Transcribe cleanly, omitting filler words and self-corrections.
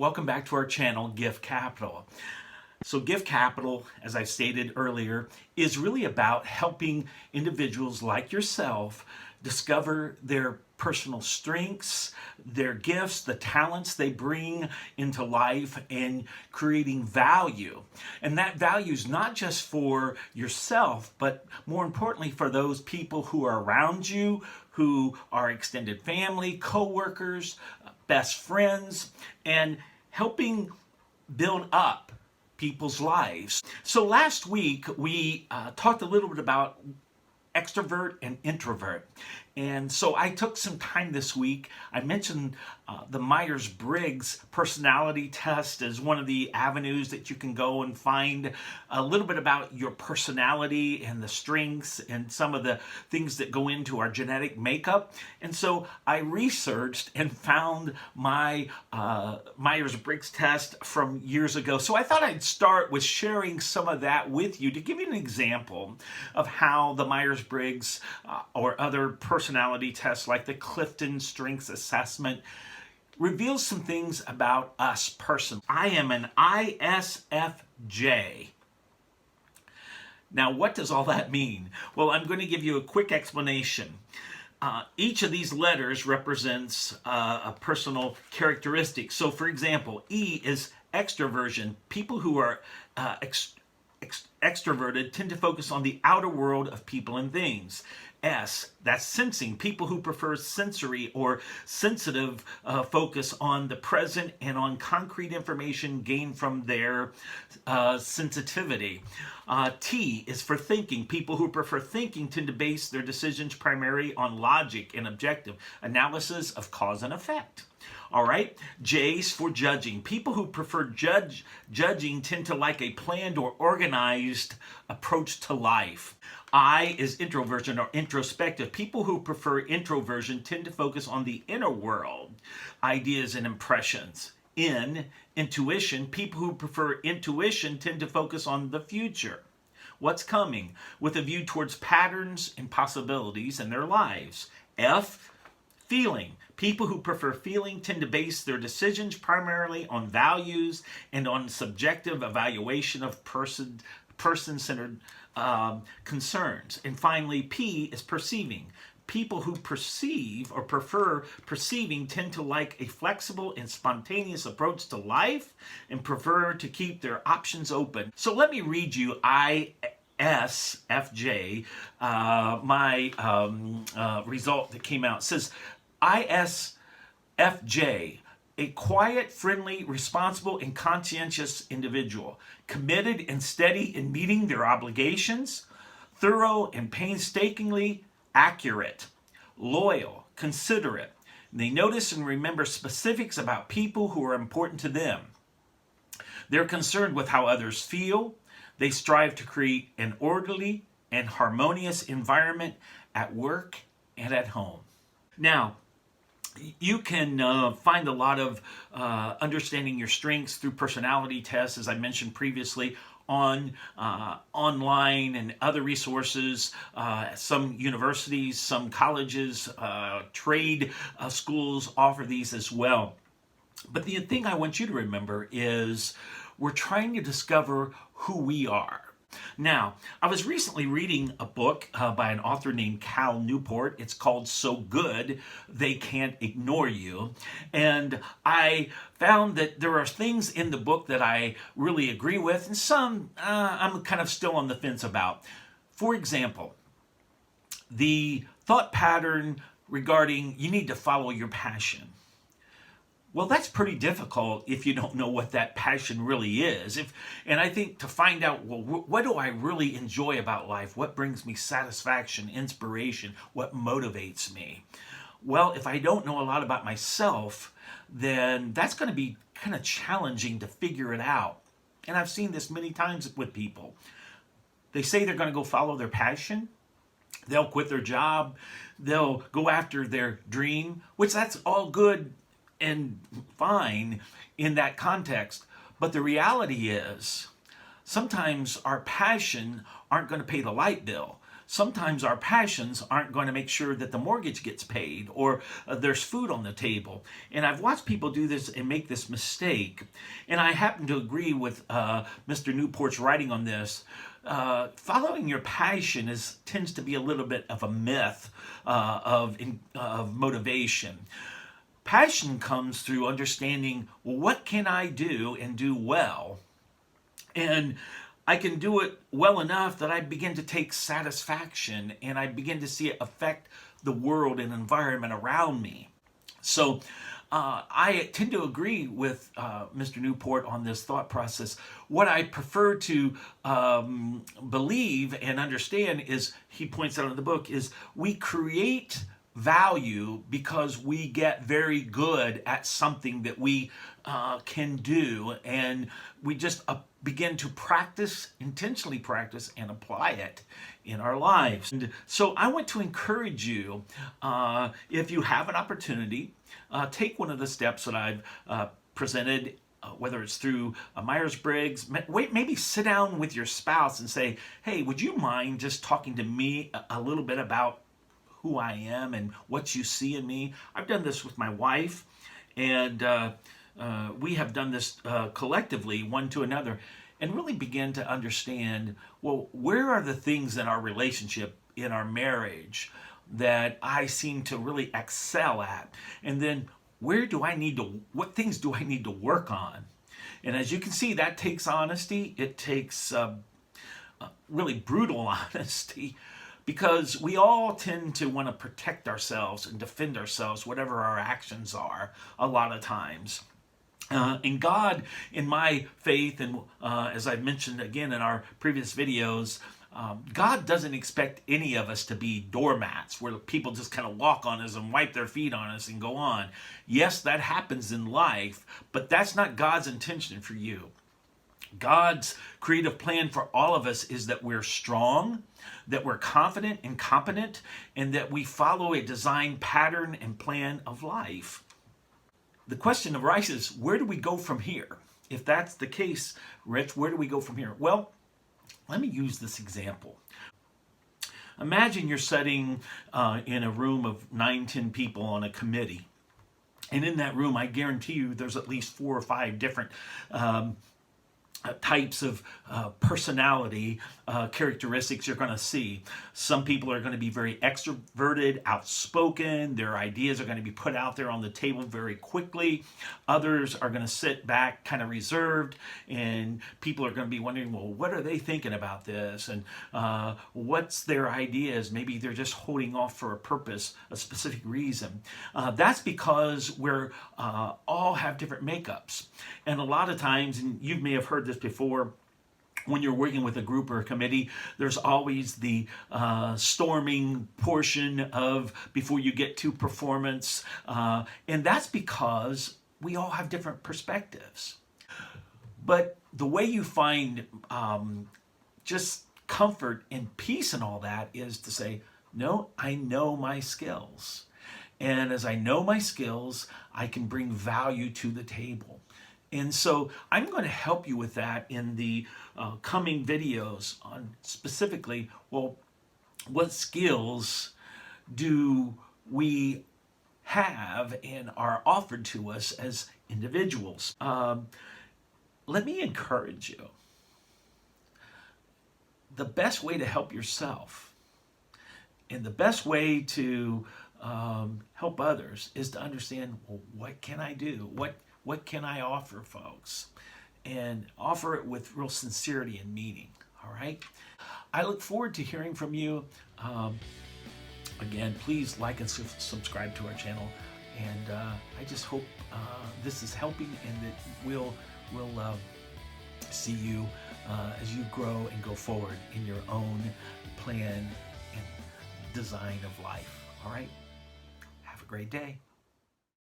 welcome back to our channel, Gift Capital. So Gift Capital, as I stated earlier, is really about helping individuals like yourself discover their personal strengths, their gifts, the talents they bring into life, and creating value. And that value is not just for yourself, but more importantly for those people who are around you, who are extended family, co-workers, best friends, and helping build up people's lives. So last week we talked a little bit about extrovert and introvert. And so I took some time this week. I mentioned the Myers-Briggs personality test as one of the avenues that you can go and find a little bit about your personality and the strengths and some of the things that go into our genetic makeup. And so I researched and found my Myers-Briggs test from years ago. So I thought I'd start with sharing some of that with you to give you an example of how the Myers-Briggs or other personality tests like the Clifton Strengths Assessment reveals some things about us personally. I am an ISFJ. Now, what does all that mean? Well, I'm going to give you a quick explanation. Each of these letters represents a personal characteristic. So, for example, E is extroversion. People who are extroverted tend to focus on the outer world of people and things. S, that's sensing. People who prefer sensory or sensitive focus on the present and on concrete information gained from their sensitivity. T is for thinking. People who prefer thinking tend to base their decisions primarily on logic and objective analysis of cause and effect. All right, J's for judging. People who prefer judging tend to like a planned or organized approach to life. I is introversion or introspective. People who prefer introversion tend to focus on the inner world, ideas and impressions. N, intuition. People who prefer intuition tend to focus on the future, what's coming, with a view towards patterns and possibilities in their lives. F, feeling. People who prefer feeling tend to base their decisions primarily on values and on subjective evaluation of person-centered concerns. And finally, P is perceiving. People who perceive or prefer perceiving tend to like a flexible and spontaneous approach to life and prefer to keep their options open. So let me read you ISFJ, my result that came out. It says, ISFJ, a quiet, friendly, responsible, and conscientious individual, committed and steady in meeting their obligations, thorough and painstakingly accurate, loyal, considerate. They notice and remember specifics about people who are important to them. They're concerned with how others feel. They strive to create an orderly and harmonious environment at work and at home. Now, you can find a lot of understanding your strengths through personality tests, as I mentioned previously, on online and other resources. Some universities, some colleges, trade schools offer these as well. But the thing I want you to remember is we're trying to discover who we are. Now, I was recently reading a book by an author named Cal Newport. It's called So Good They Can't Ignore You. And I found that there are things in the book that I really agree with, and some I'm kind of still on the fence about. For example, the thought pattern regarding you need to follow your passion. Well, that's pretty difficult if you don't know what that passion really is. And I think to find out, well, what do I really enjoy about life? What brings me satisfaction, inspiration? What motivates me? Well, if I don't know a lot about myself, then that's going to be kind of challenging to figure it out. And I've seen this many times with people. They say they're going to go follow their passion. They'll quit their job. They'll go after their dream, which that's all good and fine in that context. But the reality is, sometimes our passion aren't going to pay the light bill. sometimes our passions aren't going to make sure that the mortgage gets paid or there's food on the table. And I've watched people do this and make this mistake. And I happen to agree with Mr. Newport's writing on this. Following your passion tends to be a little bit of a myth of motivation. Passion comes through understanding, well, what can I do and do well? And I can do it well enough that I begin to take satisfaction and I begin to see it affect the world and environment around me. So I tend to agree with Mr. Newport on this thought process. What I prefer to believe and understand is, he points out in the book, is we create value because we get very good at something that we can do, and we just begin to intentionally practice and apply it in our lives. And so I want to encourage you, if you have an opportunity, take one of the steps that I've presented, whether it's through Myers-Briggs. Maybe sit down with your spouse and say, hey, would you mind just talking to me a little bit about who I am and what you see in me? I've done this with my wife, and we have done this collectively, one to another, and really begin to understand, well, where are the things in our relationship, in our marriage, that I seem to really excel at? And then what things do I need to work on? And as you can see, that takes honesty. It takes really brutal honesty, because we all tend to want to protect ourselves and defend ourselves, whatever our actions are, a lot of times. And God, in my faith, and as I've mentioned again in our previous videos, God doesn't expect any of us to be doormats where people just kind of walk on us and wipe their feet on us and go on. Yes, that happens in life, but that's not God's intention for you. God's creative plan for all of us is that we're strong, that we're confident and competent, and that we follow a design pattern and plan of life. The question arises, where do we go from here? If that's the case, Rich, where do we go from here? Well, let me use this example. Imagine you're sitting in a room of 9-10 people on a committee. And in that room, I guarantee you there's at least 4 or 5 different types of personality characteristics you're going to see. Some people are going to be very extroverted, outspoken. Their ideas are going to be put out there on the table very quickly. Others are going to sit back kind of reserved, and people are going to be wondering, well, what are they thinking about this? And what's their ideas? Maybe they're just holding off for a purpose, a specific reason. That's because we're all have different makeups. And a lot of times, and you may have heard this before, when you're working with a group or a committee, there's always the storming portion of before you get to performance. And that's because we all have different perspectives. But the way you find just comfort and peace in all that is to say, no, I know my skills. And as I know my skills, I can bring value to the table. And so I'm going to help you with that in the coming videos on specifically, well, what skills do we have and are offered to us as individuals? Let me encourage you. The best way to help yourself and the best way to help others is to understand, well, what can I do? What can I offer folks? And offer it with real sincerity and meaning, all right? I look forward to hearing from you. Again, please like and subscribe to our channel. And I just hope this is helping, and that we'll see you as you grow and go forward in your own plan and design of life, all right? Have a great day.